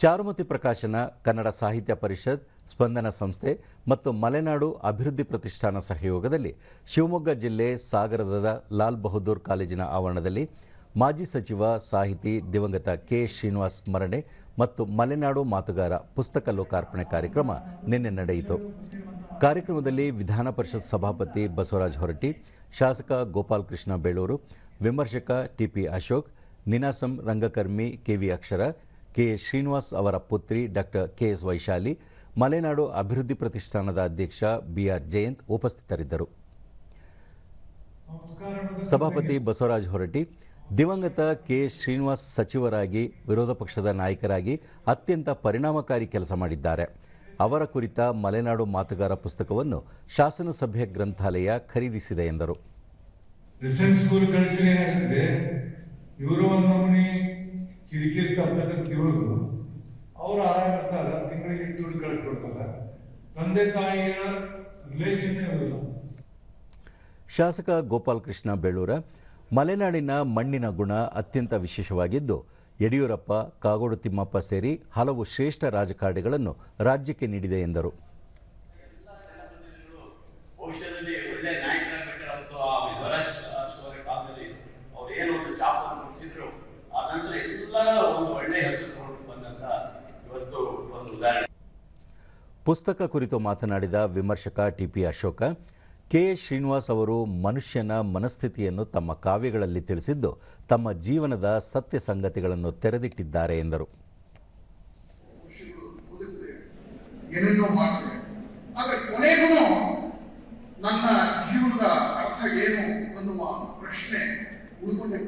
ಚಾರುಮತಿ ಪ್ರಕಾಶನ, ಕನ್ನಡ ಸಾಹಿತ್ಯ ಪರಿಷತ್, ಸ್ಪಂದನ ಸಂಸ್ಥೆ ಮತ್ತು ಮಲೆನಾಡು ಅಭಿವೃದ್ಧಿ ಪ್ರತಿಷ್ಠಾನ ಸಹಯೋಗದಲ್ಲಿ ಶಿವಮೊಗ್ಗ ಜಿಲ್ಲೆ ಸಾಗರದ ಲಾಲ್ ಬಹದ್ದೂರ್ ಕಾಲೇಜಿನ ಆವರಣದಲ್ಲಿ ಮಾಜಿ ಸಚಿವ ಸಾಹಿತಿ ದಿವಂಗತ ಕೆ. ಶ್ರೀನಿವಾಸ್ ಸ್ಮರಣೆ ಮತ್ತು ಮಲೆನಾಡು ಮಾತುಗಾರ ಪುಸ್ತಕ ಲೋಕಾರ್ಪಣೆ ಕಾರ್ಯಕ್ರಮ ನಿನ್ನೆ ನಡೆಯಿತು. ಕಾರ್ಯಕ್ರಮದಲ್ಲಿ ವಿಧಾನ ಪರಿಷತ್ ಸಭಾಪತಿ ಬಸವರಾಜ ಹೊರಟ್ಟಿ, ಶಾಸಕ ಗೋಪಾಲಕೃಷ್ಣ ಬೇಳೂರು, ವಿಮರ್ಶಕ ಟಿಪಿ ಅಶೋಕ್, ನಿನಾಸಂ ರಂಗಕರ್ಮಿ ಕೆವಿ ಅಕ್ಷರ, ಕೆ. ಶ್ರೀನಿವಾಸ್ ಅವರ ಪುತ್ರಿ ಡಾಕ್ಟರ್ ಕೆಎಸ್ ವೈಶಾಲಿ, ಮಲೆನಾಡು ಅಭಿವೃದ್ಧಿ ಪ್ರತಿಷ್ಠಾನದ ಅಧ್ಯಕ್ಷ ಬಿಆರ್ ಜಯಂತ್ ಉಪಸ್ಥಿತರಿದ್ದರು. ಸಭಾಪತಿ ಬಸವರಾಜ ಹೊರಟ್ಟಿ, ದಿವಂಗತ ಕೆ. ಶ್ರೀನಿವಾಸ್ ಸಚಿವರಾಗಿ, ವಿರೋಧ ಪಕ್ಷದ ನಾಯಕರಾಗಿ ಅತ್ಯಂತ ಪರಿಣಾಮಕಾರಿ ಕೆಲಸ ಮಾಡಿದ್ದಾರೆ. ಅವರ ಕುರಿತ ಮಲೆನಾಡು ಮಾತುಗಾರ ಪುಸ್ತಕವನ್ನು ಶಾಸನಸಭೆ ಗ್ರಂಥಾಲಯ ಖರೀದಿಸಿದೆ ಎಂದರು. ಕಿರಿಕಿರಿ ತಪ್ಪದಿರೋದು ಅವರ ಆಡಳಿತ ತಿಂಗಳಿಗೆ ದುಡ್ಡು ಕಳ್ಕೊಡ್ತಾರೆ. ತಂದೆ ತಾಯಿಗಳ ರಿಲೇಷನ್ ಇರಲ್ಲ. ಶಾಸಕ ಗೋಪಾಲಕೃಷ್ಣ ಬೇಳೂರ, ಮಲೆನಾಡಿನ ಮಣ್ಣಿನ ಗುಣ ಅತ್ಯಂತ ವಿಶೇಷವಾಗಿದ್ದು, ಯಡಿಯೂರಪ್ಪ, ಕಾಗೋಡು ತಿಮ್ಮಪ್ಪ ಸೇರಿ ಹಲವು ಶ್ರೇಷ್ಠ ರಾಜಕಾರಣಿಗಳನ್ನು ರಾಜ್ಯಕ್ಕೆ ನೀಡಿದೆ ಎಂದರು. ಪುಸ್ತಕ ಕುರಿತು ಮಾತನಾಡಿದ ವಿಮರ್ಶಕ ಟಿಪಿ ಅಶೋಕ, ಕೆ. ಶ್ರೀನಿವಾಸ್ ಅವರು ಮನುಷ್ಯನ ಮನಸ್ಥಿತಿಯನ್ನು ತಮ್ಮ ಕಾವ್ಯಗಳಲ್ಲಿ ತಿಳಿಸಿದ್ದು, ತಮ್ಮ ಜೀವನದ ಸತ್ಯ ಸಂಗತಿಗಳನ್ನು ತೆರೆದಿಟ್ಟಿದ್ದಾರೆ ಎಂದರು. ನನ್ನ ಜೀವನದ ಅರ್ಥ ಏನು ಅನ್ನುವ ಪ್ರಶ್ನೆ ಉಳ್ಕೊಂಡಿದೆ.